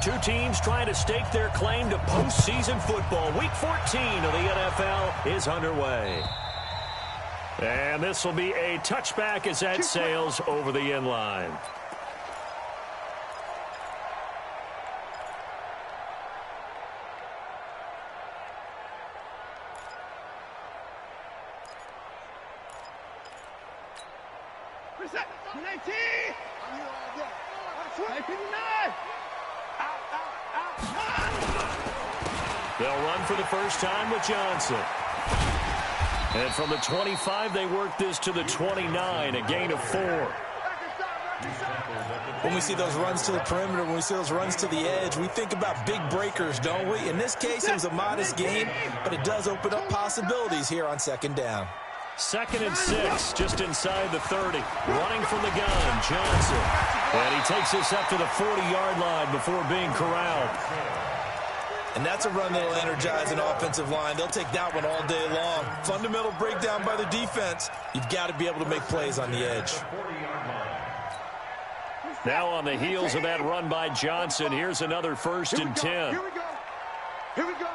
Two teams trying to stake their claim to postseason football. Week 14 of the NFL is underway. And this will be a touchback as that sails over the end line. They'll run for the first time with Johnson. And from the 25, they work this to the 29, a gain of 4. When we see those runs to the perimeter, when we see those runs to the edge, we think about big breakers, don't we? In this case, it was a modest gain, but it does open up possibilities here on second down. 2nd and 6, just inside the 30. Running from the gun, Johnson. And he takes this up to the 40-yard line before being corralled. And that's a run that'll energize an offensive line. They'll take that one all day long. Fundamental breakdown by the defense. You've got to be able to make plays on the edge. Now on the heels of that run by Johnson, here's another 1st and 10. Here we go. Here we go.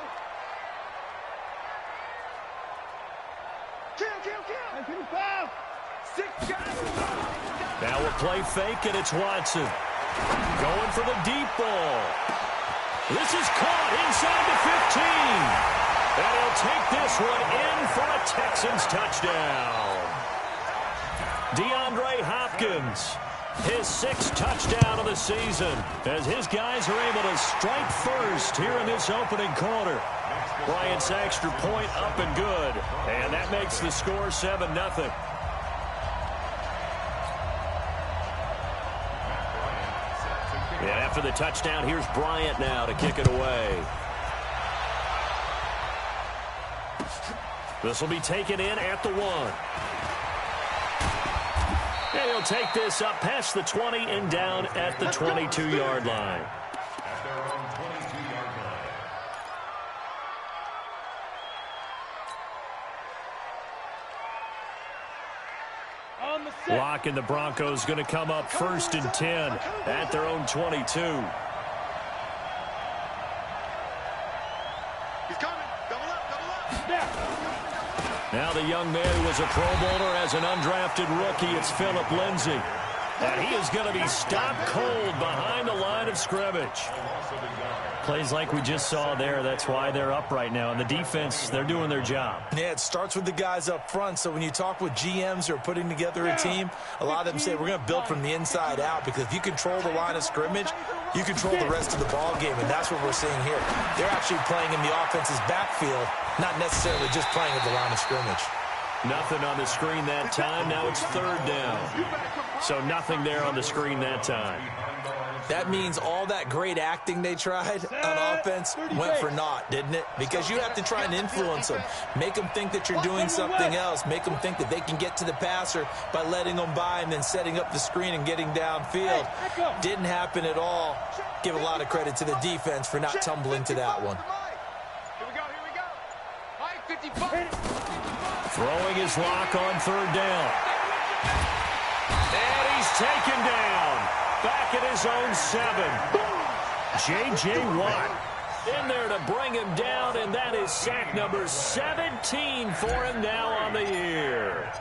Now a play fake, and it's Watson. Going for the deep ball. This is caught inside the 15. And he'll take this one in for a Texans touchdown. DeAndre Hopkins, his 6th touchdown of the season, as his guys are able to strike first here in this opening quarter. Bryant's extra point up and good, and that makes the score 7-0. And after the touchdown, here's Bryant now to kick it away. This will be taken in at the 1. And he'll take this up past the 20 and down at the 22-yard line. Lock and the Broncos going to come up 1st and 10 at their own 22. He's coming. Double up. Now the young man who was a Pro Bowler as an undrafted rookie, it's Phillip Lindsay. And he is going to be stopped cold behind the line of scrimmage. Plays like we just saw there, that's why they're up right now. And the defense, they're doing their job. Yeah, it starts with the guys up front. So when you talk with GMs who are putting together a team, a lot of them say we're going to build from the inside out, because if you control the line of scrimmage, you control the rest of the ball game, and that's what we're seeing here. They're actually playing in the offense's backfield, not necessarily just playing at the line of scrimmage. Nothing on the screen that time. Now it's 3rd down. So nothing there on the screen that time. That means all that great acting they tried on offense went for naught, didn't it? Because you have to try and influence them. Make them think that you're doing something else. Make them think that they can get to the passer by letting them by and then setting up the screen and getting downfield. Didn't happen at all. Give a lot of credit to the defense for not tumbling to that one. Here we go. Throwing his lock on 3rd down. And he's taken down. Back at his own 7. J.J. Watt in there to bring him down, and that is sack number 17 for him now on the year.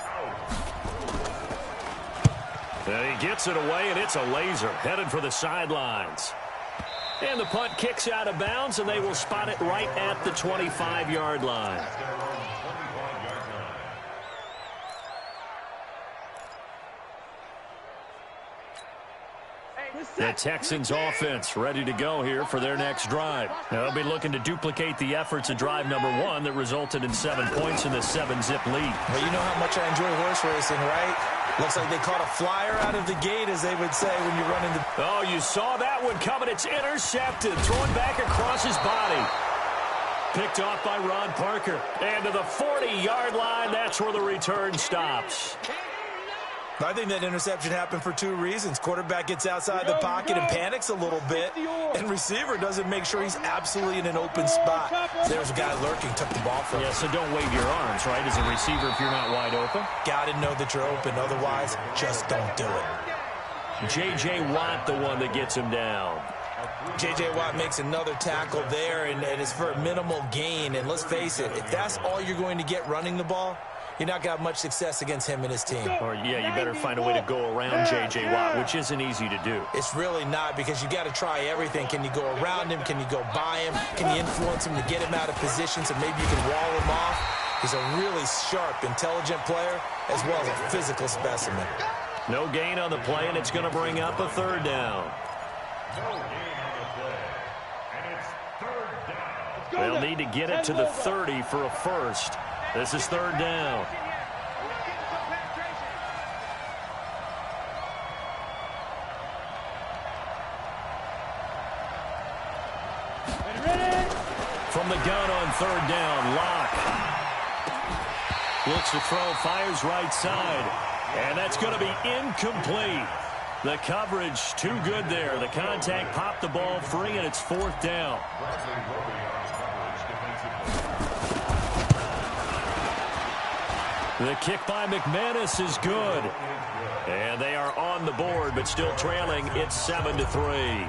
And he gets it away, and it's a laser headed for the sidelines. And the punt kicks out of bounds, and they will spot it right at the 25-yard line. The Texans offense ready to go here for their next drive. They'll be looking to duplicate the efforts of drive number 1 that resulted in 7 points in the 7-zip lead. Well, you know how much I enjoy horse racing, right? Looks like they caught a flyer out of the gate, as they would say when you run into... Oh, you saw that one coming. It's intercepted. Thrown back across his body. Picked off by Ron Parker. And to the 40-yard line, that's where the return stops. I think that interception happened for 2 reasons. Quarterback gets outside the pocket and panics a little bit, and receiver doesn't make sure he's absolutely in an open spot. So there's a guy lurking, took the ball from him. Yeah, so don't wave your arms, right, as a receiver if you're not wide open. Got to know that you're open. Otherwise, just don't do it. J.J. Watt, the one that gets him down. J.J. Watt makes another tackle there, and it's for a minimal gain. And let's face it, if that's all you're going to get running the ball, you're not going to have much success against him and his team. Or, yeah, you better find a way to go around J.J. Watt, which isn't easy to do. It's really not, because you got to try everything. Can you go around him? Can you go by him? Can you influence him to get him out of position so maybe you can wall him off? He's a really sharp, intelligent player, as well as a physical specimen. No gain on the play, and it's going to bring up a third down. They'll need to get it to the 30 for a first. This is third down. From the gun on third down, Locke looks to throw, fires right side, and that's going to be incomplete. The coverage too good there. The contact popped the ball free, and it's fourth down. The kick by McManus is good. And they are on the board, but still trailing. It's 7-3.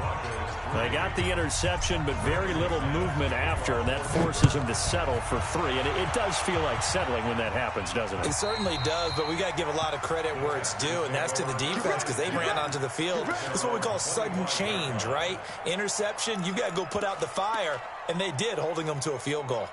They got the interception, but very little movement after, and that forces them to settle for 3. And it does feel like settling when that happens, doesn't it? It certainly does, but we got to give a lot of credit where it's due, and that's to the defense, because they ran onto the field. This is what we call sudden change, right? Interception, you got to go put out the fire, and they did, holding them to a field goal.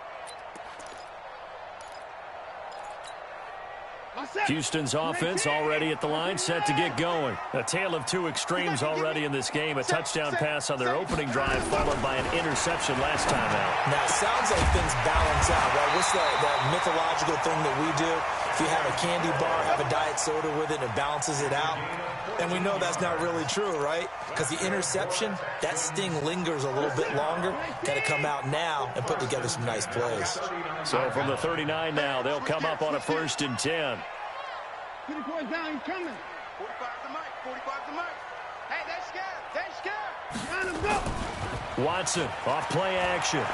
Houston's offense already at the line, set to get going. A tale of two extremes already in this game. A touchdown pass on their opening drive, followed by an interception last time out. Now, it sounds like things balance out, right? What's that mythological thing that we do? If you have a candy bar, have a diet soda with it, it balances it out. And we know that's not really true, right? Because the interception, that sting lingers a little bit longer. Got to come out now and put together some nice plays. So from the 39 now, they'll come up on a 1st and 10. Get the boys down, he's coming. 45 the mic, 45 the mic. Hey, they're scared, they're scared. Line him go. Watson, off play action.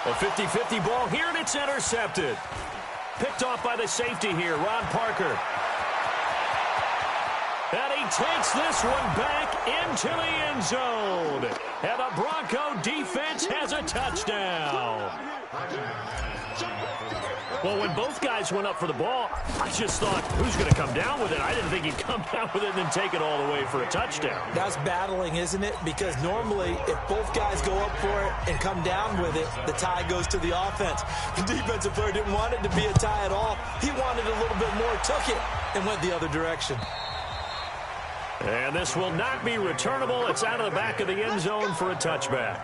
A 50-50 ball here, and it's intercepted. Picked off by the safety here, Ron Parker. And he takes this one back into the end zone. And the Bronco defense has a touchdown. Well, when both guys went up for the ball, I just thought, who's going to come down with it? I didn't think he'd come down with it and then take it all the way for a touchdown. That's battling, isn't it? Because normally, if both guys go up for it and come down with it, the tie goes to the offense. The defensive player didn't want it to be a tie at all. He wanted a little bit more, took it, and went the other direction. And this will not be returnable. It's out of the back of the end zone for a touchback.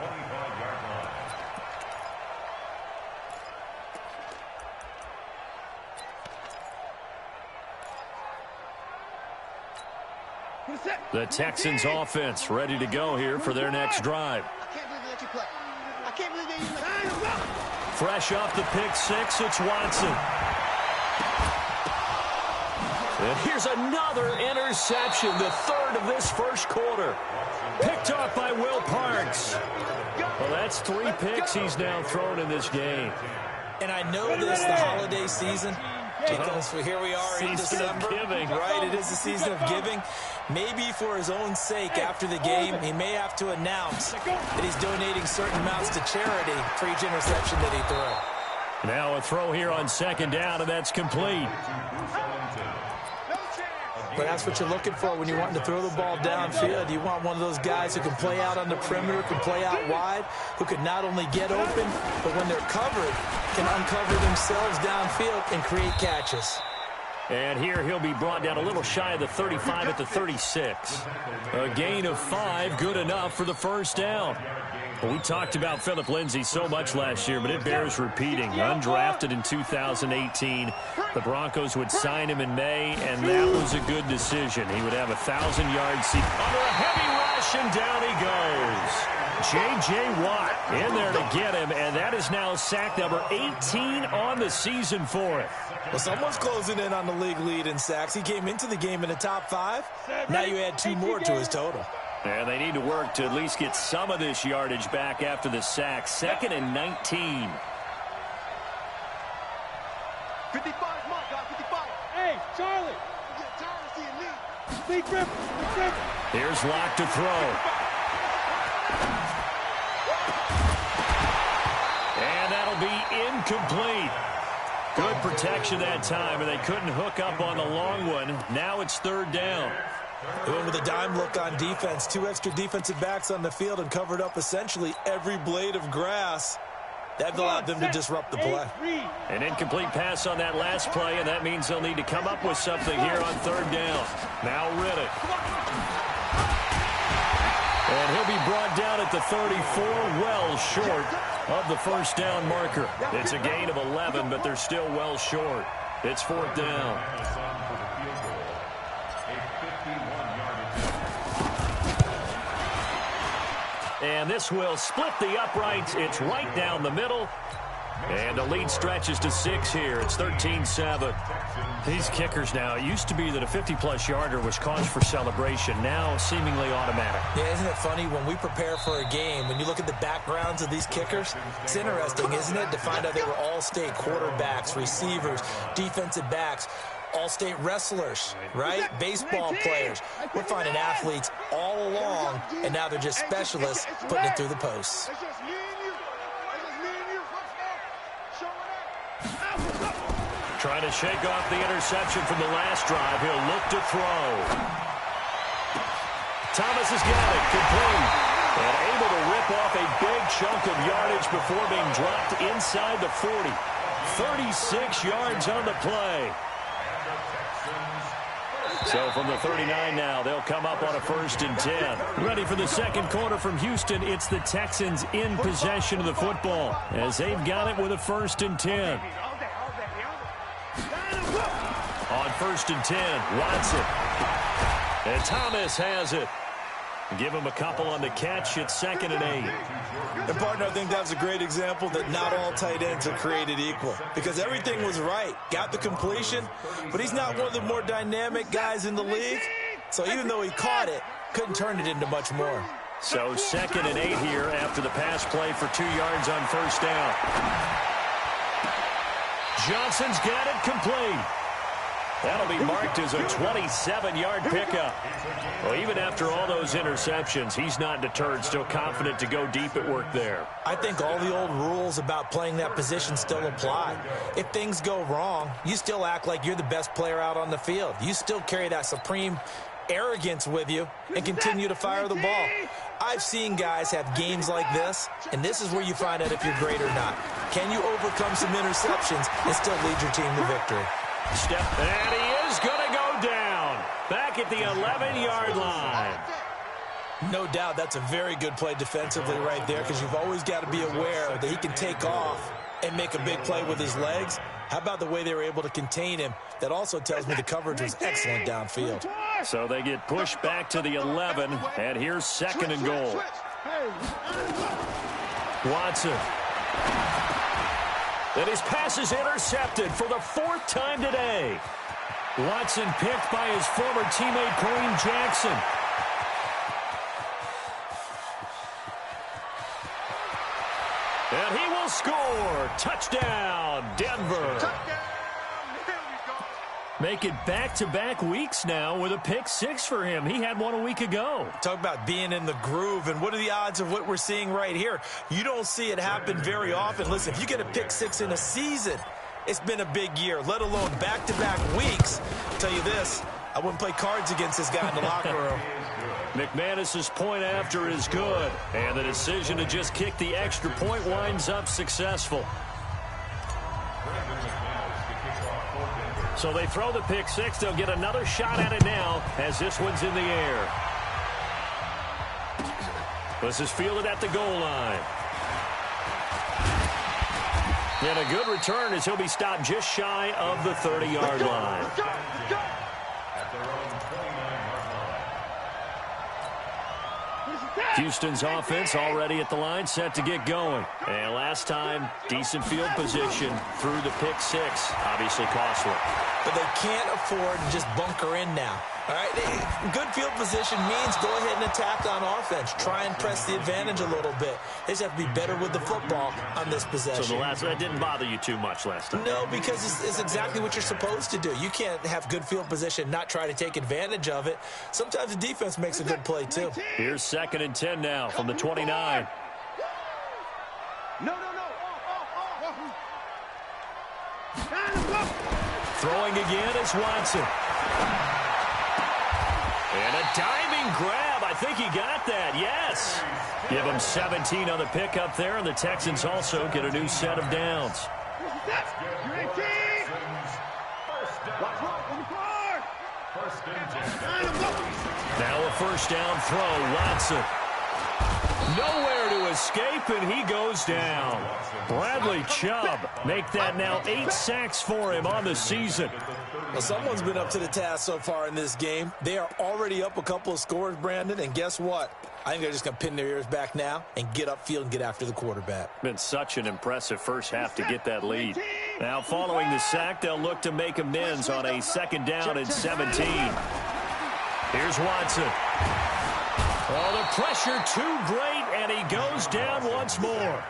The Texans offense ready to go here for their next drive. I can't believe they let you play. I can't believe they even let you. Fresh off the pick six, it's Watson. And here's another interception, the third of this first quarter. Picked off by Will Parks. Well, that's 3 picks he's now thrown in this game. And I know this, the holiday season, because here we are in December. Right, it is the season of giving. Maybe for his own sake, after the game, he may have to announce that he's donating certain amounts to charity for each interception that he threw. Now a throw here on 2nd down, and that's complete. But that's what you're looking for when you're wanting to throw the ball downfield. You want one of those guys who can play out on the perimeter, can play out wide, who can not only get open, but when they're covered, can uncover themselves downfield and create catches. And here he'll be brought down a little shy of the 35 at the 36. A gain of 5, good enough for the first down. Well, we talked about Philip Lindsay so much last year, but it bears repeating. Undrafted in 2018. The Broncos would sign him in May, and that was a good decision. He would have a 1,000-yard season. Under a heavy rush, and down he goes. J.J. Watt in there to get him, and that is now sack number 18 on the season for it. Well, someone's closing in on the league lead in sacks. He came into the game in the top 5. Now you add 2 more to his total. And they need to work to at least get some of this yardage back after the sack. 2nd and 19. 55, Mark, 55. Hey, Charlie, Here's Locke to throw. And that'll be incomplete. Good protection that time, and they couldn't hook up on the long one. Now it's third down. They went with a dime look on defense. 2 extra defensive backs on the field and covered up essentially every blade of grass. That allowed them to disrupt the play. An incomplete pass on that last play, and that means they'll need to come up with something here on third down. Now Riddick. And he'll be brought down at the 34, well short of the first down marker. It's a gain of 11, but they're still well short. It's fourth down. And this will split the uprights. It's right down the middle. And the lead stretches to 6 here. It's 13-7. These kickers now, it used to be that a 50-plus yarder was cause for celebration. Now seemingly automatic. Yeah, isn't it funny when we prepare for a game, when you look at the backgrounds of these kickers, it's interesting, isn't it, to find out they were all-state quarterbacks, receivers, defensive backs, all-state wrestlers, right? Baseball players. We're finding athletes all along, and now they're just specialists putting it through the posts. Trying to shake off the interception from the last drive. He'll look to throw. Thomas has got it, complete. And able to rip off a big chunk of yardage before being dropped inside the 40. 36 yards on the play. So from the 39 now, they'll come up on a 1st and 10. Ready for the second quarter from Houston. It's the Texans in possession of the football as they've got it with a 1st and 10. On 1st and 10, Watson. And Thomas has it. Give him a couple on the catch. It's 2nd and 8. And, partner, I think that was a great example that not all tight ends are created equal. Because everything was right. Got the completion, but he's not one of the more dynamic guys in the league. So even though he caught it, couldn't turn it into much more. So 2nd and 8 here after the pass play for 2 yards on 1st down. Johnson's got it complete. That'll be marked as a 27-yard pickup. Well, even after all those interceptions, he's not deterred, still confident to go deep at work there. I think all the old rules about playing that position still apply. If things go wrong, you still act like you're the best player out on the field. You still carry that supreme arrogance with you and continue to fire the ball. I've seen guys have games like this, and this is where you find out if you're great or not. Can you overcome some interceptions and still lead your team to victory? Step, and he is going to go down. Back at the 11-yard line. No doubt that's a very good play defensively right there because you've always got to be aware that he can take off and make a big play with his legs. How about the way they were able to contain him? That also tells me the coverage was excellent downfield. So they get pushed back to the 11, and here's 2nd and goal. Watson. And his pass is intercepted for the 4th time today. Watson picked by his former teammate Kareem Jackson. And he will score. Touchdown, Denver. Make it back-to-back weeks now with a pick 6 for him. He had one a week ago. Talk about being in the groove, and what are the odds of what we're seeing right here? You don't see it happen very often. Listen, if you get a pick 6 in a season, it's been a big year, let alone back-to-back weeks. I'll tell you this, I wouldn't play cards against this guy in the locker room. McManus's point after is good, and the decision to just kick the extra point winds up successful. So they throw the pick 6. They'll get another shot at it now as this one's in the air. This is fielded at the goal line. And a good return as he'll be stopped just shy of the 30-yard line. Houston's offense already at the line, set to get going. And last time, decent field position through the pick six. Obviously costly. But they can't afford to just bunker in now. All right, good field position means go ahead and attack on offense. Try and press the advantage a little bit. They just have to be better with the football on this possession. So that didn't bother you too much last time? No, because it's exactly what you're supposed to do. You can't have good field position, not try to take advantage of it. Sometimes the defense makes a good play, too. Here's 2nd and 10 now from the 29. No. Throwing again is Watson. And a diving grab. I think he got that. Yes. Give him 17 on the pickup there, and the Texans also get a new set of downs. Now a first down throw. Watson. Nowhere to escape, and he goes down. Bradley Chubb make that now 8 sacks for him on the season. Well, someone's been up to the task so far in this game. They are already up a couple of scores, Brandon, and guess what? I think they're just going to pin their ears back now and get upfield and get after the quarterback. Been such an impressive first half to get that lead. Now, following the sack, they'll look to make amends on a 2nd down and 17. Here's Watson. Oh, the pressure too great, and he goes down once more.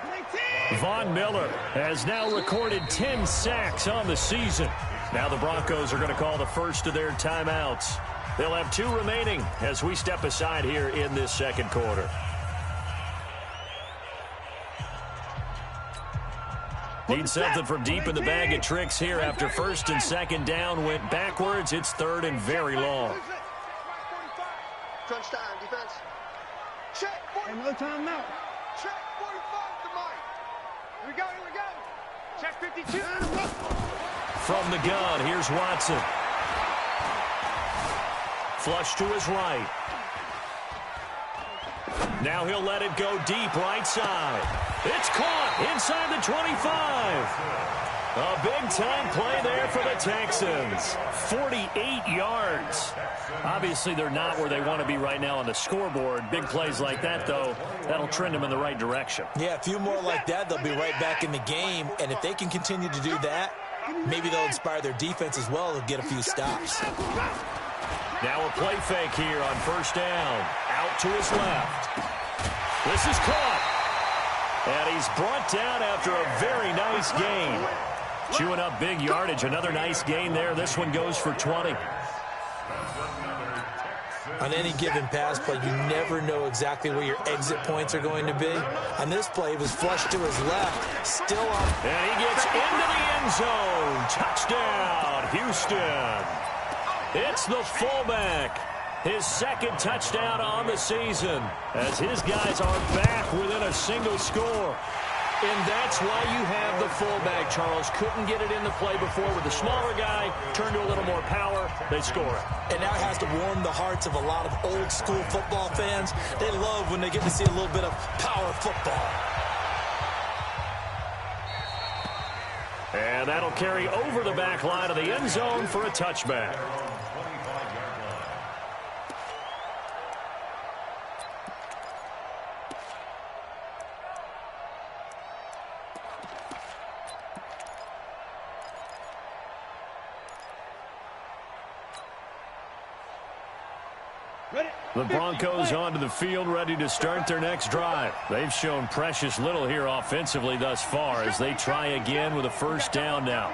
Von Miller has now recorded 10 sacks on the season. Now the Broncos are going to call the first of their timeouts. They'll have 2 remaining as we step aside here in this 2nd quarter. Need something from deep in the bag of tricks here after 1st and 2nd down went backwards. It's 3rd and very long. Crunch time, defense. Check. And no time now. Check 45 to Mike. Here we go. Check 52. From the gun, here's Watson. Flush to his right. Now he'll let it go deep right side. It's caught inside the 25. A big-time play there for the Texans. 48 yards. Obviously, they're not where they want to be right now on the scoreboard. Big plays like that, though, that'll trend them in the right direction. Yeah, a few more like that, they'll be right back in the game. And if they can continue to do that, maybe they'll inspire their defense as well and get a few stops. Now a play fake here on 1st down. Out to his left. This is caught. And he's brought down after a very nice gain. Chewing up big yardage. Another nice gain there. This one goes for 20. On any given pass play, you never know exactly where your exit points are going to be. On this play, it was flushed to his left. Still on. And he gets into the end zone. Touchdown, Houston. It's the fullback. His 2nd touchdown on the season as his guys are back within a single score. And that's why you have the fullback, Charles. Couldn't get it into play before with the smaller guy. Turned to a little more power. They score it. And now it has to warm the hearts of a lot of old-school football fans. They love when they get to see a little bit of power football. And that'll carry over the back line of the end zone for a touchback. The Broncos onto the field, ready to start their next drive. They've shown precious little here offensively thus far as they try again with a 1st down now.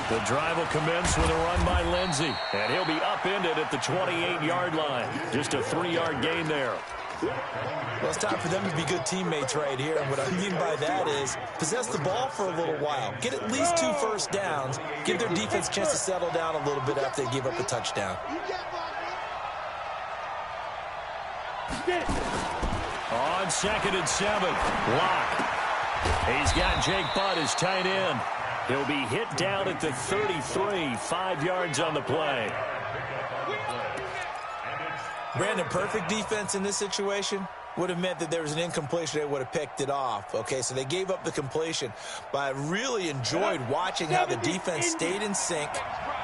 The drive will commence with a run by Lindsey, and he'll be upended at the 28-yard line. Just a 3-yard gain there. Well, it's time for them to be good teammates right here. And what I mean by that is possess the ball for a little while. Get at least 2 first downs. Give their defense a chance to settle down a little bit after they give up a touchdown. On 2nd and 7, Lock. He's got Jake Butt as tight end. He'll be hit down at the 33, 5 yards on the play. Brandon, perfect defense in this situation would have meant that there was an incompletion. They would have picked it off. Okay, so they gave up the completion. But I really enjoyed watching how the defense stayed in sync,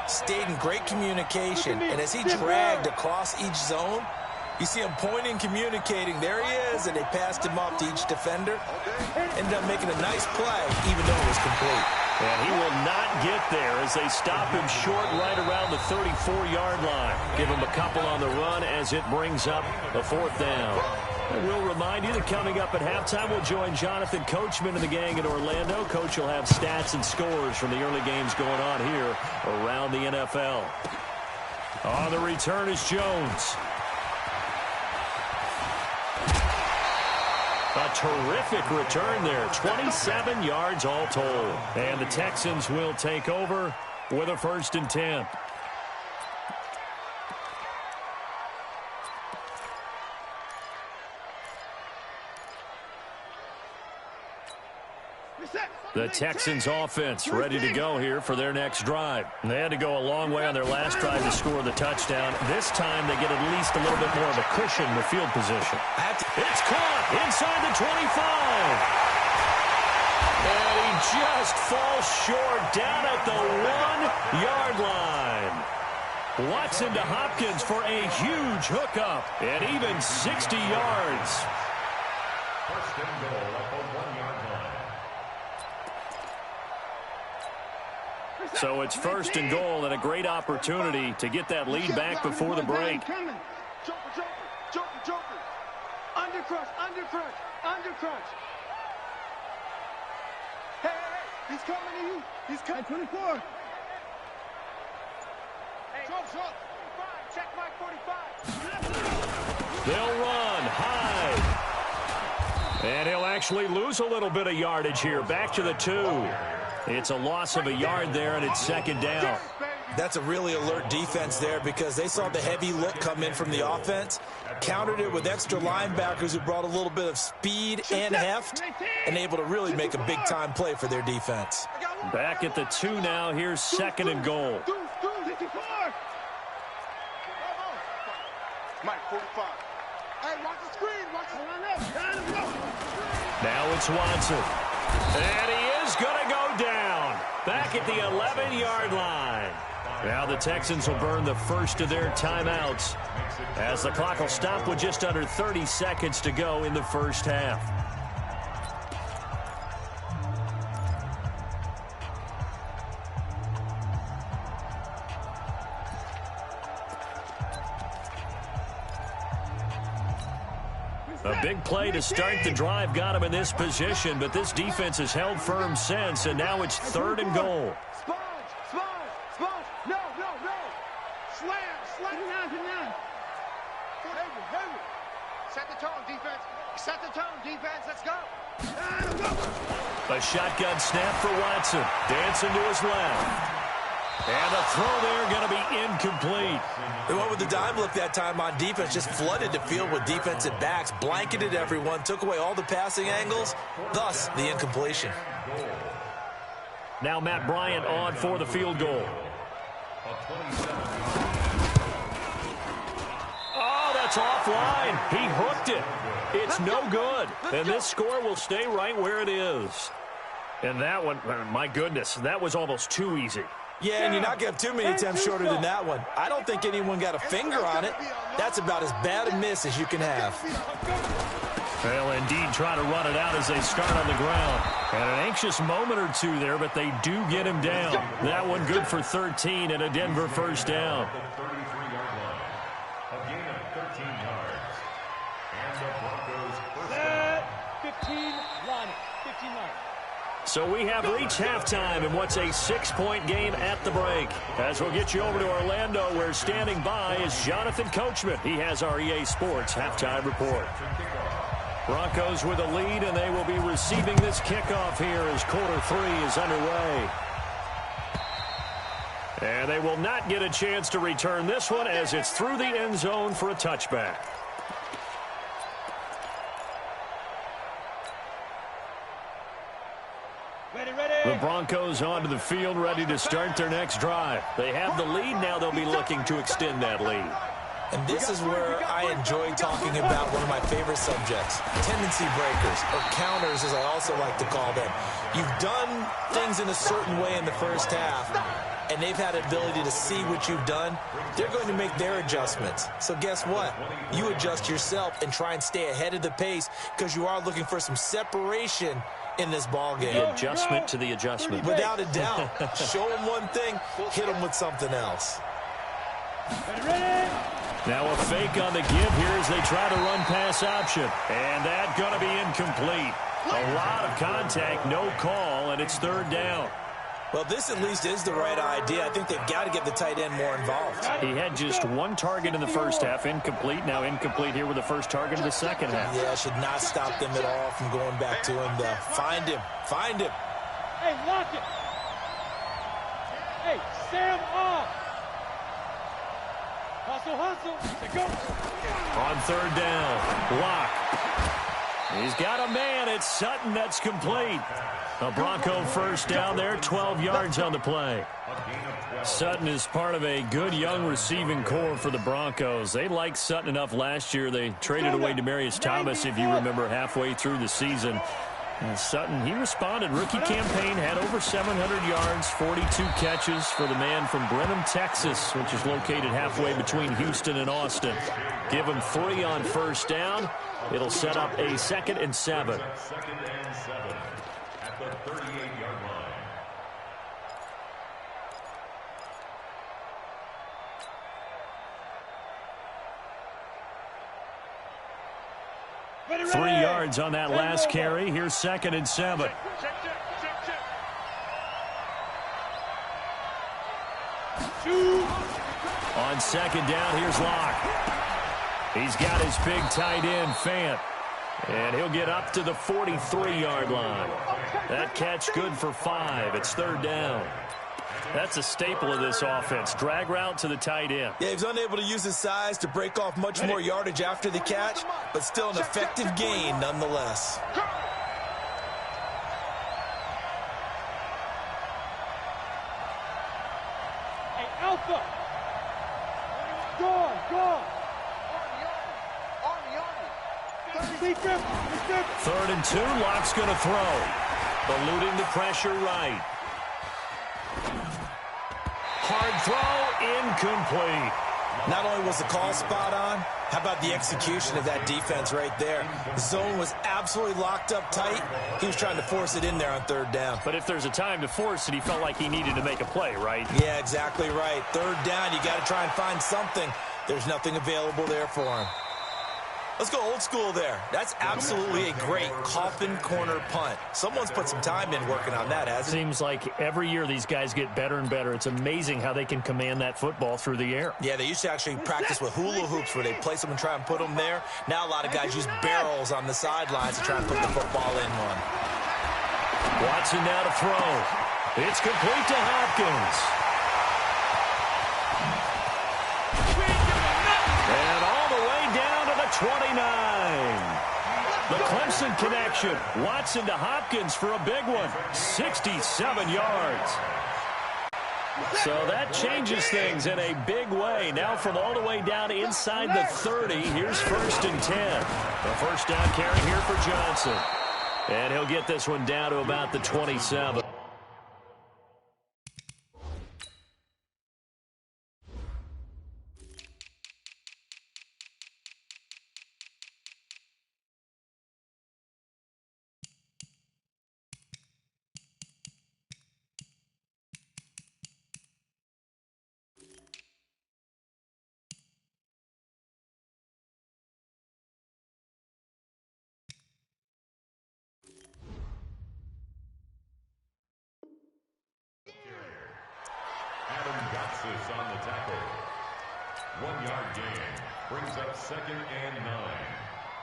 stayed in great communication. And as he dragged across each zone, You see him pointing, communicating. There he is, and they passed him off to each defender. Ended up making a nice play, even though it was complete. And he will not get there as they stop him short right around the 34-yard line. Give him a couple on the run as it brings up a 4th down. And we'll remind you that coming up at halftime, we'll join Jonathan Coachman and the gang in Orlando. Coach will have stats and scores from the early games going on here around the NFL. On the return is Jones. A terrific return there. 27 yards all told. And the Texans will take over with a 1st and 10. The Texans offense ready to go here for their next drive. They had to go a long way on their last drive to score the touchdown. This time they get at least a little bit more of a cushion with field position. It's caught inside the 25. And he just falls short down at the 1-yard line. Watson to Hopkins for a huge hookup and even 60 yards. First and goal at the 1-yard line. So it's 1st and goal and a great opportunity to get that lead back before the break. Joker, joker, joker, joker. Undercrush, undercrush, undercrush. Hey, hey, hey, he's coming to you. He's coming. 24. Hey, jump, jump. 45, check my 45. They'll run high. And he'll actually lose a little bit of yardage here. Back to the 2. It's a loss of a yard there, and it's 2nd down. That's a really alert defense there because they saw the heavy look come in from the offense, countered it with extra linebackers who brought a little bit of speed and heft, and able to really make a big-time play for their defense. Back at the 2 now. Here's 2nd and goal. Mike, 45. Hey, watch the screen. Watch the line. Now it's Watson. And he is going to go down. Back at the 11-yard line. Now the Texans will burn the first of their timeouts as the clock will stop with just under 30 seconds to go in the first half. A big play to start the drive got him in this position, but this defense has held firm since, and now it's 3rd and goal. Sponge, sponge, sponge. No, no, no. Slam, slam. Down. Heavy. Set the tone, defense. Set the tone, defense. Let's go. A shotgun snap for Watson. Dancing to his left. And the throw there going to be incomplete. They went with the dime look that time on defense, just flooded the field with defensive backs, blanketed everyone, took away all the passing angles, thus the incompletion. Now Matt Bryant on for the field goal. Oh, that's offline. He hooked it. It's no good. And this score will stay right where it is. And that one, my goodness, that was almost too easy. Yeah, and you're not going to have too many attempts shorter than that one. I don't think anyone got a finger on it. That's about as bad a miss as you can have. They'll indeed try to run it out as they start on the ground. And an anxious moment or two there, but they do get him down. That one good for 13 and a Denver first down. The 33-yard line. A gain of 13 yards. And the Broncos first down. 15 line. So we have reached halftime in what's a 6-point game at the break. As we'll get you over to Orlando, where standing by is Jonathan Coachman. He has our EA Sports halftime report. Broncos with a lead, and they will be receiving this kickoff here as quarter 3 is underway. And they will not get a chance to return this one as it's through the end zone for a touchback. The Broncos onto the field, ready to start their next drive. They have the lead. Now they'll be looking to extend that lead. And this is where I enjoy talking about one of my favorite subjects, tendency breakers, or counters as I also like to call them. You've done things in a certain way in the first half. and they've had the ability to see what you've done, they're going to make their adjustments. So guess what? You adjust yourself and try and stay ahead of the pace because you are looking for some separation in this ball game. The adjustment to the adjustment. Without a doubt. Show them one thing, hit them with something else. Now a fake on the give here as they try to run pass option. And that's going to be incomplete. A lot of contact, no call, and it's third down. Well, this at least is the right idea. I think they've got to get the tight end more involved. He had just one target in the first half, incomplete. Now incomplete here with the first target of the second half. Yeah, should not stop them at all from going back to him, though. Find him. Find him. Hey, lock it. Hey, Sam off. Hustle. Go. On third down, Lock. He's got a man. It's Sutton. That's complete. A Bronco first down there, 12 yards on the play. Sutton is part of a good young receiving core for the Broncos. They liked Sutton enough last year. They traded away Demaryius Thomas, if you remember, halfway through the season. And Sutton, he responded. Rookie campaign, had over 700 yards, 42 catches for the man from Brenham, Texas, which is located halfway between Houston and Austin. Give him 3 on first down. It'll set up a 2nd and 7. 2nd and 7 at the 38-yard line. Ready. 3 yards on that last carry. Here's 2nd and 7. Check. On second down, here's Locke. He's got his big tight end, Fant. And he'll get up to the 43-yard line. That catch good for 5. It's third down. That's a staple of this offense. Drag route to the tight end. Yeah, he's unable to use his size to break off much more yardage after the catch, but still an effective gain nonetheless. Hey, Alpha. Go. Third and 2. Locke's going to throw. Eluding the pressure right. Hard throw, incomplete. Not only was the call spot on, how about the execution of that defense right there? The zone was absolutely locked up tight. He was trying to force it in there on third down. But if there's a time to force it, he felt like he needed to make a play, right? Yeah, exactly right. Third down, you got to try and find something. There's nothing available there for him. Let's go old school there. That's absolutely a great coffin corner punt. Someone's put some time in working on that, hasn't it? Seems like every year these guys get better and better. It's amazing how they can command that football through the air. Yeah, they used to actually practice with hula hoops where they place them and try and put them there. Now a lot of guys use barrels on the sidelines to try and put the football in one. Watson now to throw. It's complete to Hopkins. And all the way down to the 29. The Clemson connection. Watson to Hopkins for a big one. 67 yards. So that changes things in a big way. Now from all the way down inside the 30, here's 1st and 10. The first down carry here for Johnson. And he'll get this one down to about the 27. On the tackle. 1-yard gain brings up 2nd and 9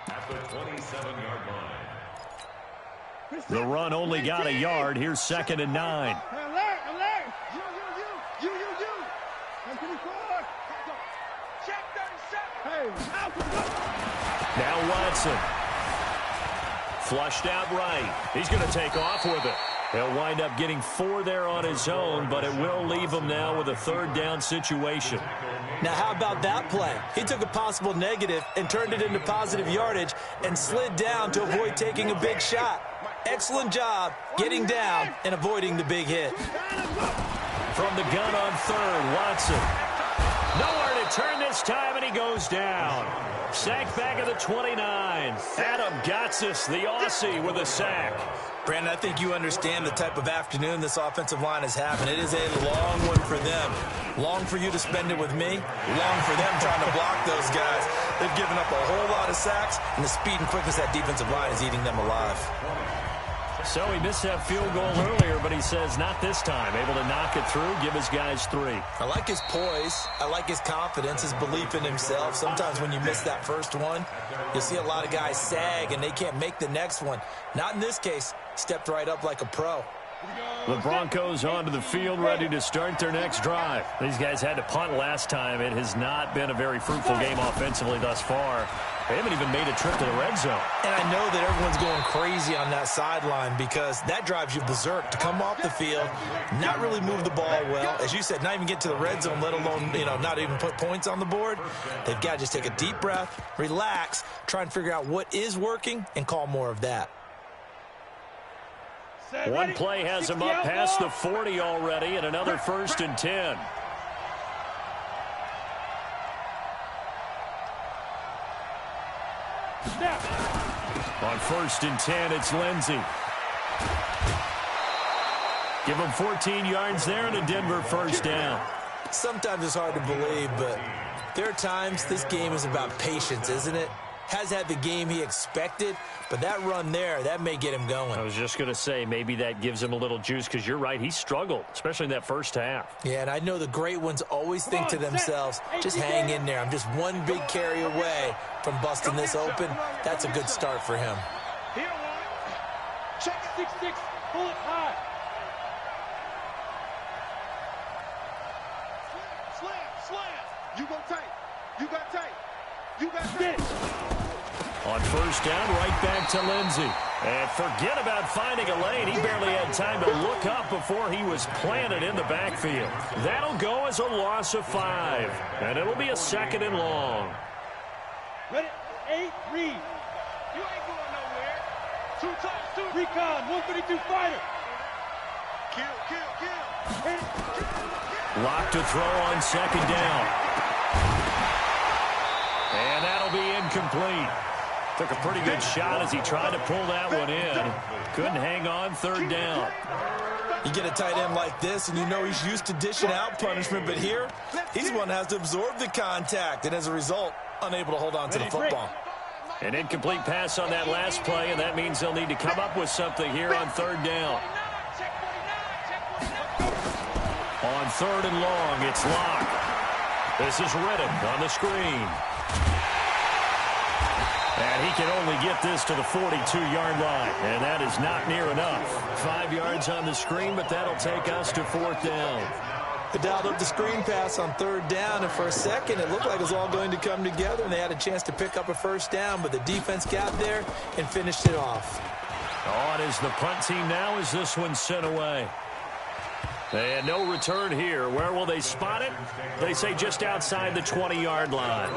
at the 27-yard line. The run only got a yard. Here's 2nd and 9. Alert. You. Check 37. Hey, Alpha. Now Watson. Flushed out right. He's going to take off with it. He'll wind up getting 4 there on his own, but it will leave him now with a third down situation. Now, how about that play? He took a possible negative and turned it into positive yardage and slid down to avoid taking a big shot. Excellent job getting down and avoiding the big hit. From the gun on third, Watson. Nowhere to turn this time, and he goes down. Sack back at the 29. Adam Gotsis, the Aussie, with a sack. Brandon, I think you understand the type of afternoon this offensive line is having. It is a long one for them. Long for you to spend it with me. Long for them trying to block those guys. They've given up a whole lot of sacks, and the speed and quickness of that defensive line is eating them alive. So he missed that field goal earlier, but he says not this time. Able to knock it through, give his guys 3. I like his poise. I like his confidence, his belief in himself. Sometimes when you miss that first one, you'll see a lot of guys sag, and they can't make the next one. Not in this case. Stepped right up like a pro. The Broncos onto the field, ready to start their next drive. These guys had to punt last time. It has not been a very fruitful game offensively thus far. They haven't even made a trip to the red zone. And I know that everyone's going crazy on that sideline because that drives you berserk to come off the field, not really move the ball well. As you said, not even get to the red zone, let alone, not even put points on the board. They've got to just take a deep breath, relax, try and figure out what is working, and call more of that. One play has him up past the 40 already, and another 1st and 10. On 1st and 10, it's Lindsey. Give him 14 yards there and a Denver first down. Sometimes it's hard to believe, but there are times this game is about patience, isn't it? Has had the game he expected, but that run there, that may get him going. I was just going to say, maybe that gives him a little juice, because you're right, he struggled, especially in that first half. Yeah, and I know the great ones always think to themselves, just hang in there. I'm just one big carry away from busting this open. That's a good start for him. Check 6-6, pull it high. Slam. You go tight. You got tight. You got tight. On first down, right back to Lindsey. And forget about finding a lane. He barely had time to look up before he was planted in the backfield. That'll go as a loss of 5. And it'll be a 2nd and long. Ready? 8, read. You ain't going nowhere. 2 times 2. Recon, 132 fighter. Kill. Lock to throw on 2nd down. And that'll be incomplete. Took a pretty good shot as he tried to pull that one in. Couldn't hang on 3rd down. You get a tight end like this, and you know he's used to dishing out punishment, but here, he's one that has to absorb the contact, and as a result, unable to hold on to the football. An incomplete pass on that last play, and that means they'll need to come up with something here on 3rd down. On 3rd and long, it's Locke. This is Riddick on the screen. And he can only get this to the 42-yard line, and that is not near enough. 5 yards on the screen, but that'll take us to 4th down. They dialed up the screen pass on 3rd down, and for a second it looked like it was all going to come together, and they had a chance to pick up a first down, but the defense got there and finished it off. On is the punt team now as this one's sent away. And no return here. Where will they spot it? They say just outside the 20-yard line.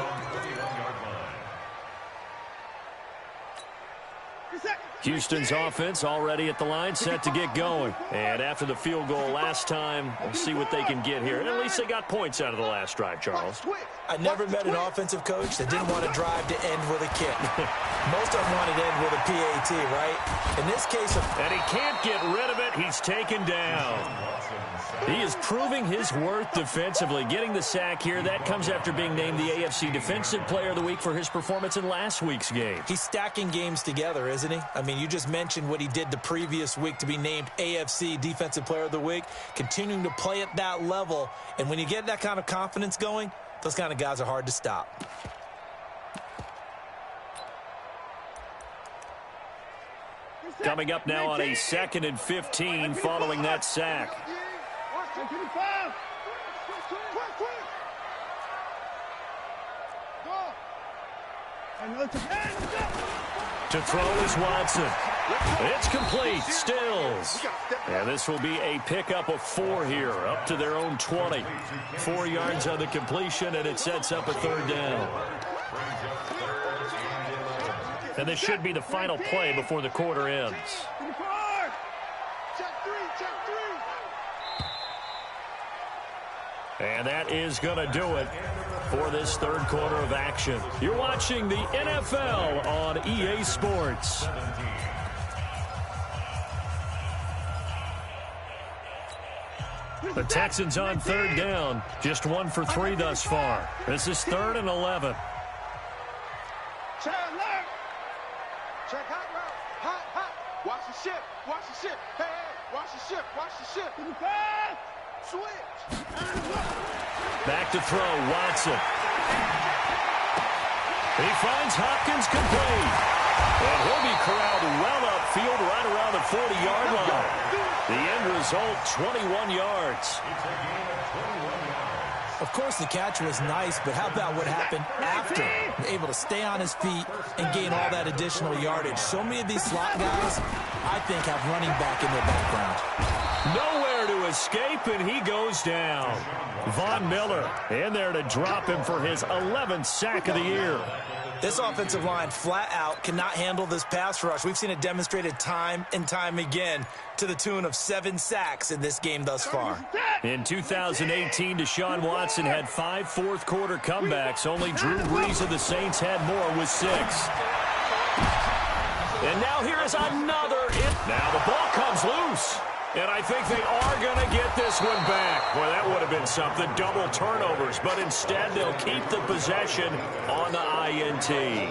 Houston's offense already at the line, set to get going. And after the field goal last time, we'll see what they can get here. And at least they got points out of the last drive, Charles. I never met an offensive coach that didn't want to drive to end with a kick. Most of them wanted to end with a PAT, right? In this case, and he can't get rid of it. He's taken down. He is proving his worth defensively, getting the sack here. That comes after being named the AFC Defensive Player of the Week for his performance in last week's game. He's stacking games together, isn't he? I mean, you just mentioned what he did the previous week to be named AFC Defensive Player of the Week, continuing to play at that level. And when you get that kind of confidence going, those kind of guys are hard to stop. Coming up now on a 2nd and 15 following that sack. To throw is Watson. It's complete. Stills. And this will be a pickup of 4 here, up to their own 20. 4 yards on the completion, and it sets up a 3rd down. And this should be the final play before the quarter ends. And that is going to do it for this third quarter of action. You're watching the NFL on EA Sports. The Texans on third down, just 1 for 3 thus far. This is 3rd and 11. Check left. Check hot route. Hot, hot. Watch the ship. Watch the ship. Hey, hey. Watch the ship. Watch the ship. Switch. Back to throw, Watson. He finds Hopkins complete. And he'll be corralled well upfield right around the 40-yard line. The end result, 21 yards. Of course, the catch was nice, but how about what happened after? Able to stay on his feet and gain all that additional yardage. So many of these slot guys, I think, have running back in their background. Nowhere to escape, and he goes down. Von Miller in there to drop him for his 11th sack of the year. This offensive line flat out cannot handle this pass rush. We've seen it demonstrated time and time again to the tune of 7 sacks in this game thus far. In 2018, Deshaun Watson had 5 fourth-quarter comebacks. Only Drew Brees of the Saints had more with 6. And now here is another. Now the ball comes loose. And I think they are going to get this one back. Well, that would have been something, double turnovers. But instead, they'll keep the possession on the INT.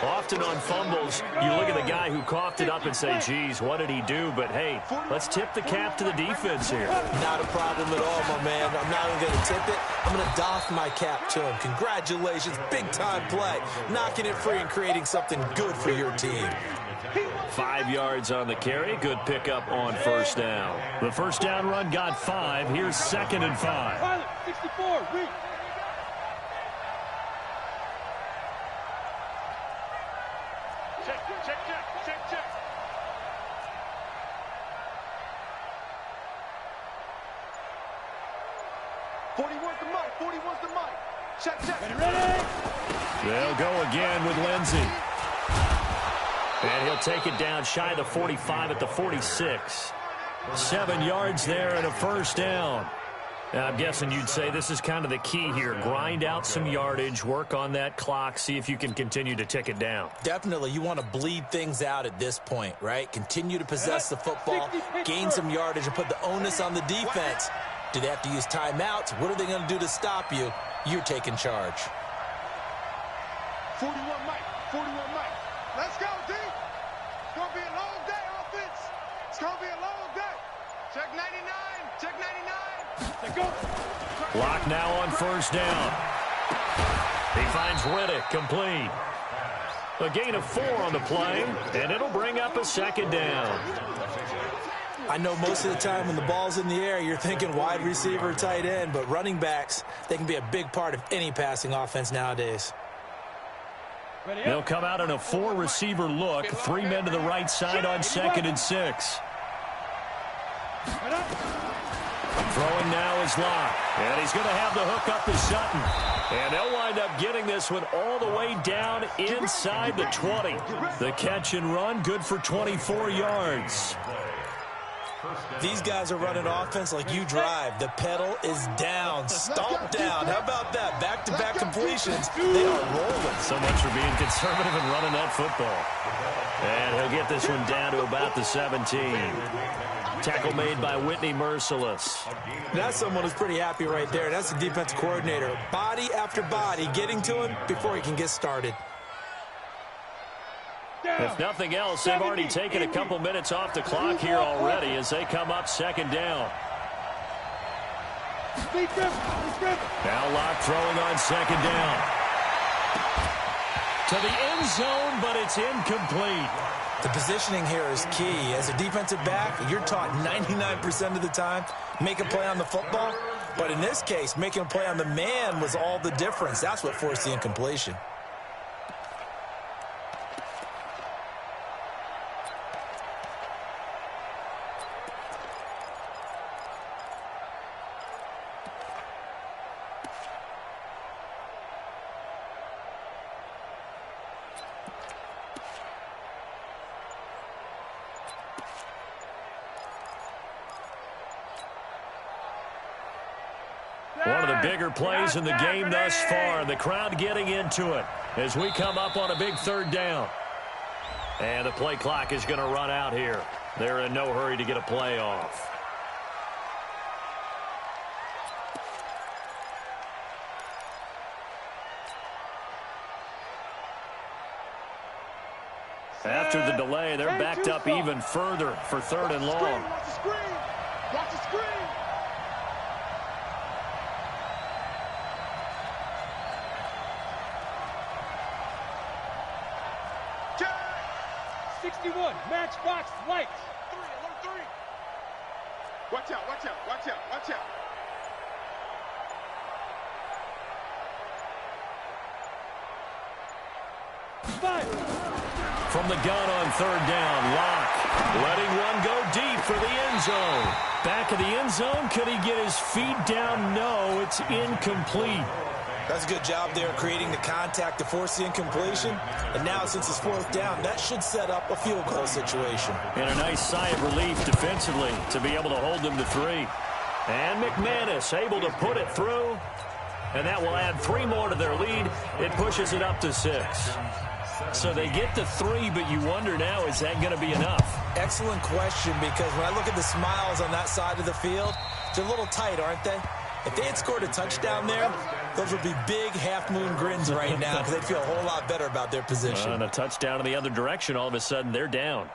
Often on fumbles, you look at the guy who coughed it up and say, geez, what did he do? But, hey, let's tip the cap to the defense here. Not a problem at all, my man. I'm not even going to tip it. I'm going to doff my cap to him. Congratulations, big-time play. Knocking it free and creating something good for your team. 5 yards on the carry. Good pickup on first down. The first down run got 5. Here's 2nd and 5. Pilot, 64, reach. Check. 41's the mic. 41's the mic. Check. Ready? They'll go again with Lindsey. And he'll take it down shy of the 45 at the 46. 7 yards there and a first down. Now, I'm guessing you'd say this is kind of the key here. Grind out some yardage, work on that clock, see if you can continue to tick it down. Definitely, you want to bleed things out at this point, right? Continue to possess the football, gain some yardage, and put the onus on the defense. Do they have to use timeouts? What are they going to do to stop you? You're taking charge. 41 Mike. Let's go, D. It's going to be a long day, offense. It's going to be a long day. Check 99. Check go. Lock now on first down. He finds Riddick complete. A gain of 4 on the play, and it'll bring up a 2nd down. I know most of the time when the ball's in the air, you're thinking wide receiver, tight end, but running backs, they can be a big part of any passing offense nowadays. They'll come out in a 4-receiver look. 3 men to the right side on 2nd and 6. Throwing now is Locke. And he's going to have the hook up to Sutton. And they'll wind up getting this one all the way down inside the 20. The catch and run, good for 24 yards. These guys are running offense like you drive. The pedal is down, stomp down. How about that? Back-to-back completions. They are rolling. So much for being conservative and running that football. And he'll get this one down to about the 17. Tackle made by Whitney Merciless. That's someone who's pretty happy right there. That's the defense coordinator. Body after body getting to him before he can get started. If nothing else, they've already taken a couple minutes off the clock here already as they come up 2nd down. Now Locke throwing on 2nd down. To the end zone, but it's incomplete. The positioning here is key. As a defensive back, you're taught 99% of the time, make a play on the football. But in this case, making a play on the man was all the difference. That's what forced the incompletion. One of bigger plays in the game thus far, and the crowd getting into it as we come up on a big third down. And the play clock is going to run out here. They're in no hurry to get a play off. After the delay, they're backed up even further for third and long. Watch the screen. Watch the screen. Check. 61, matchbox lights. Alert 3. Watch out, watch out, watch out, watch out. From the gun on third down, Locke letting one go deep for the end zone. Back of the end zone, could he get his feet down? No, it's incomplete. That's a good job there creating the contact to force the incompletion. And now since it's fourth down, that should set up a field goal situation. And a nice sigh of relief defensively to be able to hold them to 3. And McManus able to put it through. And that will add 3 more to their lead. It pushes it up to 6. So they get to 3, but you wonder now, is that going to be enough? Excellent question, because when I look at the smiles on that side of the field, they're a little tight, aren't they? If they had scored a touchdown there, those would be big half-moon grins right now because they'd feel a whole lot better about their position. And a touchdown in the other direction, all of a sudden they're down.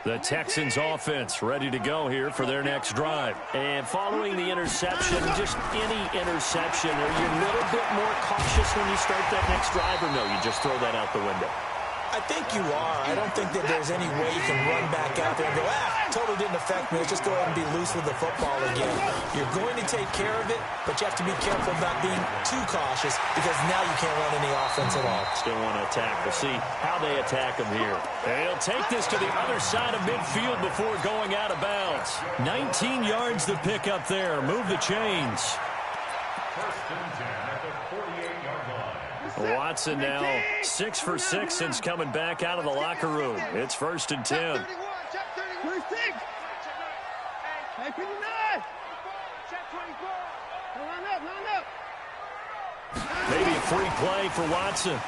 The Texans offense ready to go here for their next drive. And following the interception, just any interception, are you a little bit more cautious when you start that next drive, or no, you just throw that out the window? I think you are. I don't think that there's any way you can run back out there and go, totally didn't affect me. Let's just go ahead and be loose with the football again. You're going to take care of it, but you have to be careful of not being too cautious because now you can't run any offense at all. Still want to attack. We'll see how they attack them here. They'll take this to the other side of midfield before going out of bounds. 19 yards to pick up there. Move the chains. First and 10 at the 48-yard line. Watson now 6 for 6 since coming back out of the locker room. It's first and 10. Check 31. Hey, 59. Check 24. Line up. Maybe a free play for Watson.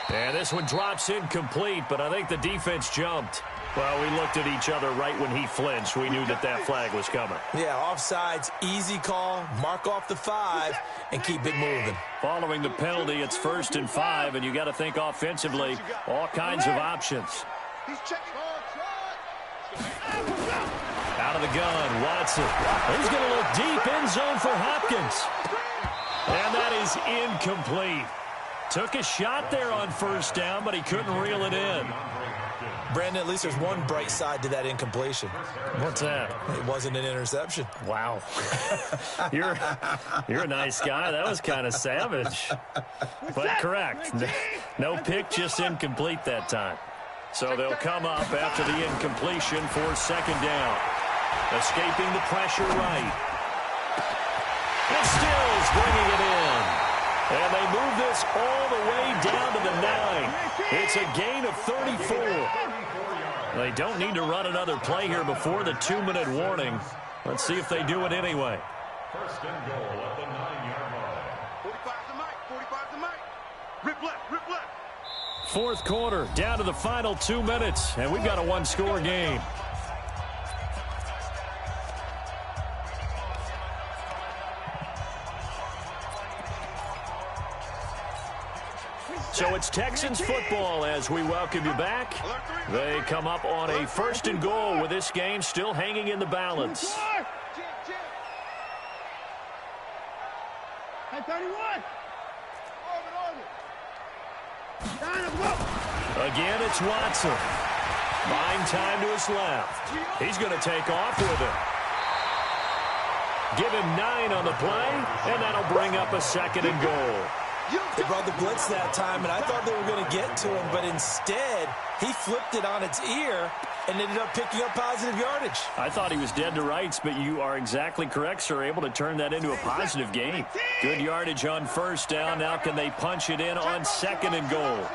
And this one drops incomplete, but I think the defense jumped. Well, we looked at each other right when he flinched. We knew that flag was coming. Yeah, offsides, easy call, mark off the 5, and keep it moving. Following the penalty, it's first and 5, and you got to think offensively, all kinds of options. He's checking. Out of the gun, Watson. He's going to look deep, end zone for Hopkins. And that is incomplete. Took a shot there on first down, but he couldn't reel it in. Brandon, at least there's one bright side to that incompletion. What's that? It wasn't an interception. Wow. You're a nice guy. That was kind of savage. But correct. No pick, just incomplete that time. So they'll come up after the incompletion for second down. Escaping the pressure right. And Stills bringing it in. And they move this all the way down to the 9. It's a gain of 34. They don't need to run another play here before the 2-minute warning. Let's see if they do it anyway. First and goal at the 9-yard line. 45 to Mike. 45 to Mike. Rip left. Fourth quarter, down to the final 2 minutes, and we've got a one-score game. So it's Texans football as we welcome you back. They come up on a first and goal with this game still hanging in the balance. Hey, 31. Again, it's Watson. Buying time to his left. He's going to take off with it. Give him 9 on the play, and that'll bring up a second and goal. They brought the blitz that time, and I thought they were going to get to him, but instead, he flipped it on its ear and ended up picking up positive yardage. I thought he was dead to rights, but you are exactly correct, sir. Able to turn that into a positive gain. Good yardage on first down. Now can they punch it in on second and goal?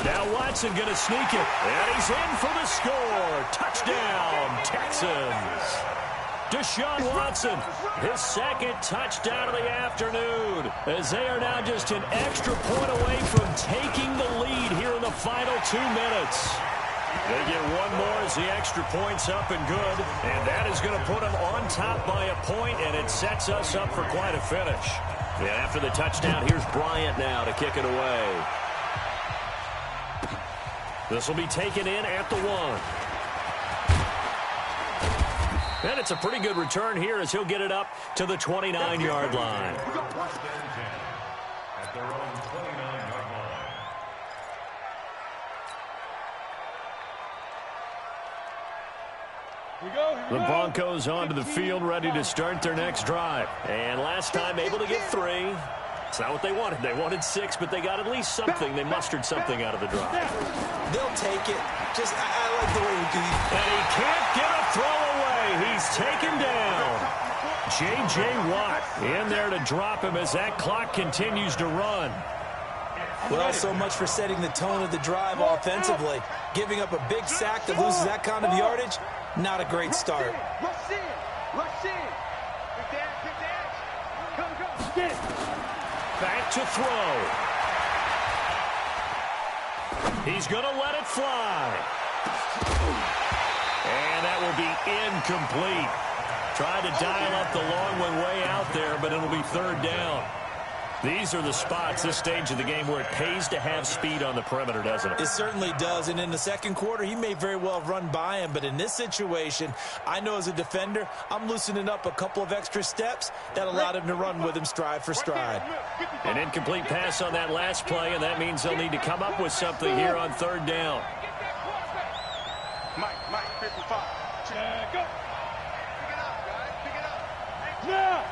Now Watson going to sneak it, and he's in for the score. Touchdown, Texans. Deshaun Watson, his second touchdown of the afternoon, as they are now just an extra point away from taking the lead here in the final 2 minutes. They get one more as the extra point's up and good, and that is going to put them on top by a point, and it sets us up for quite a finish. And after the touchdown, here's Bryant now to kick it away. This will be taken in at the 1. And it's a pretty good return here as he'll get it up to the 29-yard line. At their own 29-yard line. The Broncos onto the field, ready to start their next drive. And last time able to get 3. It's not what they wanted. They wanted 6, but they got at least something. They mustered something out of the drive. They'll take it. I like the way he did it. And he can't get a throw away. He's taken down. J.J. Watt in there to drop him as that clock continues to run. Well, so much for setting the tone of the drive offensively. Giving up a big sack that loses that kind of yardage, not a great start. Rush in. Rush in. Big dash, big dash. Come. Get it. Back to throw. He's going to let it fly. And that will be incomplete. Tried to dial up the long one way out there, but it'll be 3rd down. These are the spots, this stage of the game, where it pays to have speed on the perimeter, doesn't it? It certainly does, and in the second quarter, he may very well have run by him, but in this situation, I know as a defender, I'm loosening up a couple of extra steps that allowed him to run with him stride for stride. An incomplete pass on that last play, and that means they'll need to come up with something here on 3rd down. Mike, 55. Go. Pick it up, guys. Pick it up. Now.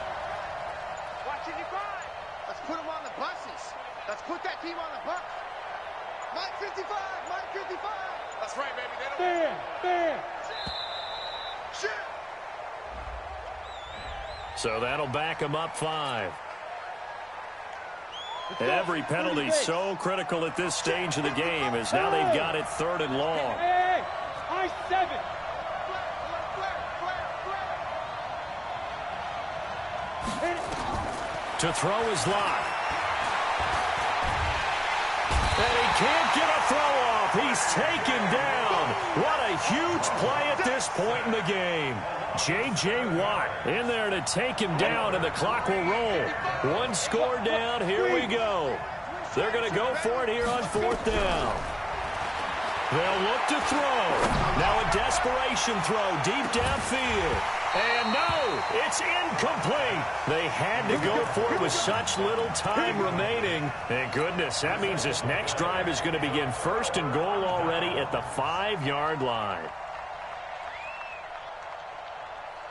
Watch it, you find. Let's put them on the buses. Let's put that team on the bus. Mike 55. That's right, baby. They don't. Bam. Shit. So that'll back him up 5. Every penalty so critical at this stage of the game, as now they've got it 3rd and long. Hey, I 7. To throw is Locke. And he can't get a throw off. He's taken down. What a huge play at this point in the game. J.J. Watt in there to take him down, and the clock will roll. 1 score down. Here we go. They're going to go for it here on 4th down. They'll look to throw. Now a desperation throw deep downfield. And no, it's incomplete. They had to go for it with such little time remaining. Thank goodness, that means this next drive is going to begin 1st and goal already at the 5-yard line.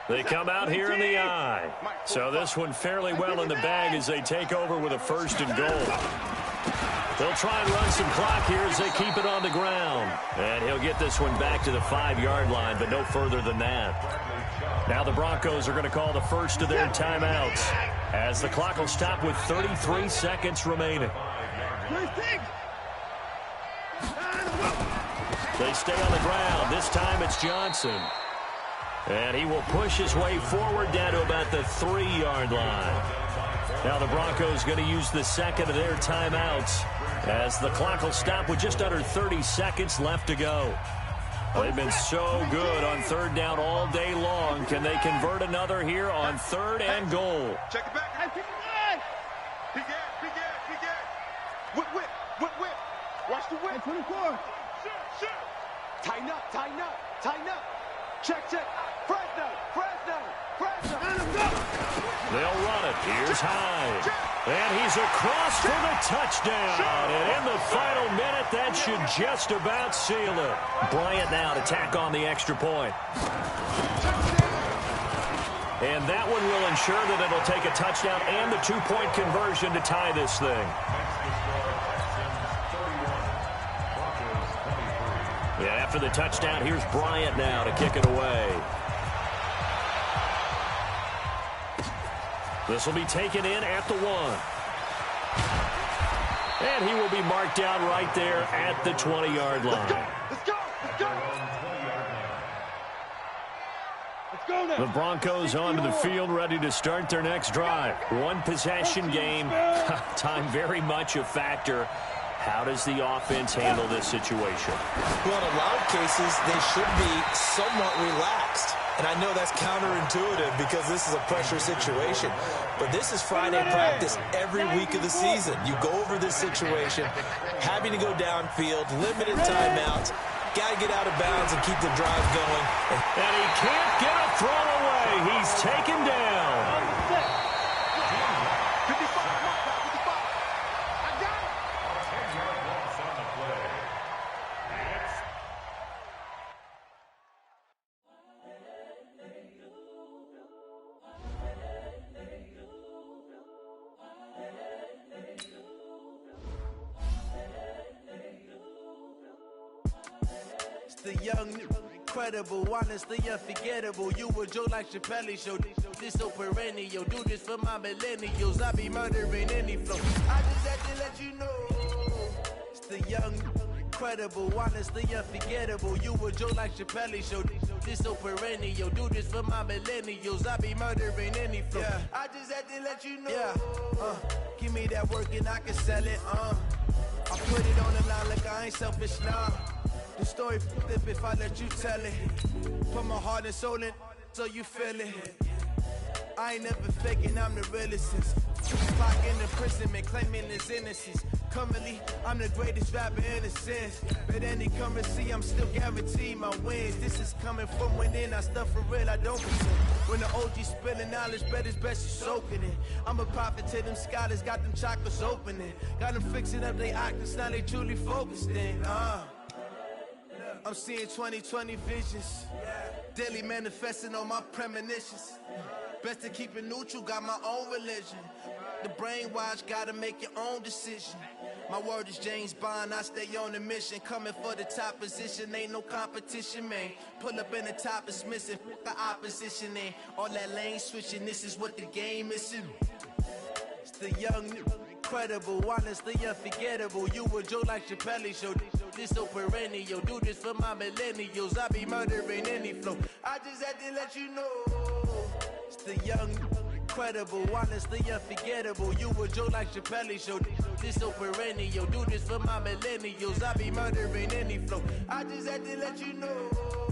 They come out here in the I. So this one fairly well in the bag as they take over with a 1st and goal. They'll try and run some clock here as they keep it on the ground. And he'll get this one back to the 5-yard line, but no further than that. Now the Broncos are going to call the first of their timeouts as the clock will stop with 33 seconds remaining. They stay on the ground. This time it's Johnson. And he will push his way forward down to about the 3-yard line. Now the Broncos going to use the second of their timeouts as the clock will stop with just under 30 seconds left to go. They've been so good on 3rd down all day long. Can they convert another here on 3rd and goal? Check it back. Big ass. Whip. Watch the whip. 24. Shoot. Tighten up. Check. Fresno. They'll run it. Here's Hyde. And he's across for the touchdown. And in the final minute, that should just about seal it. Bryant now to tack on the extra point. And that one will ensure that it'll take a touchdown and the 2-point conversion to tie this thing. Yeah, after the touchdown, here's Bryant now to kick it away. This will be taken in at the 1. And he will be marked down right there at the 20-yard line. Let's go! Let's go! Let's go now. The Broncos onto the field, ready to start their next drive. One possession game. Time very much a factor. How does the offense handle this situation? Well, in a lot of cases, they should be somewhat relaxed. And I know that's counterintuitive because this is a pressure situation. But this is Friday practice every week of the season. You go over this situation, having to go downfield, limited timeouts, got to get out of bounds and keep the drive going. And he can't get a throw away. He's taken down. 55, 55. I got it! 10-yard loss on the play. Next. It's the young, incredible, honestly unforgettable. You a Joe like Chappelle show. This so perennial. Do this for my millennials. I be murdering any flow. I just had to let you know. It's the young, incredible, honestly unforgettable. You a Joe like Chappelle show. This so perennial. Do this for my millennials. I be murdering any flow. Yeah. I just had to let you know. Yeah. Give me that work and I can sell it. I put it on the line like I ain't selfish now. The story flip if I let you tell it. Put my heart and soul in so you feel it. I ain't never faking, I'm the realest since Tupac in imprisonment, claiming his innocence. Currently, I'm the greatest rapper in a sense. But any currency, I'm still guaranteed my wins. This is coming from within, I stuff for real, I don't pretend. When the OG spilling knowledge, bet it's best you soaking it. I'm a prophet to them scholars, got them chakras opening. Got them fixing up they octaves, now they truly focused in. I'm seeing 2020 visions. Daily manifesting on my premonitions. Best to keep it neutral, got my own religion. The brainwash, gotta make your own decision. My word is James Bond, I stay on a mission. Coming for the top position, ain't no competition, man. Pull up in the top is missing, the opposition in. All that lane switching, this is what the game is. It's the young, incredible, honestly unforgettable. You a Joe like Chappelle show. This so perennial. Do this for my millennials. I be murdering any flow. I just had to let you know. It's the young, incredible, honestly unforgettable. You a Joe like Chappelle show. This so perennial. Do this for my millennials. I be murdering any flow. I just had to let you know.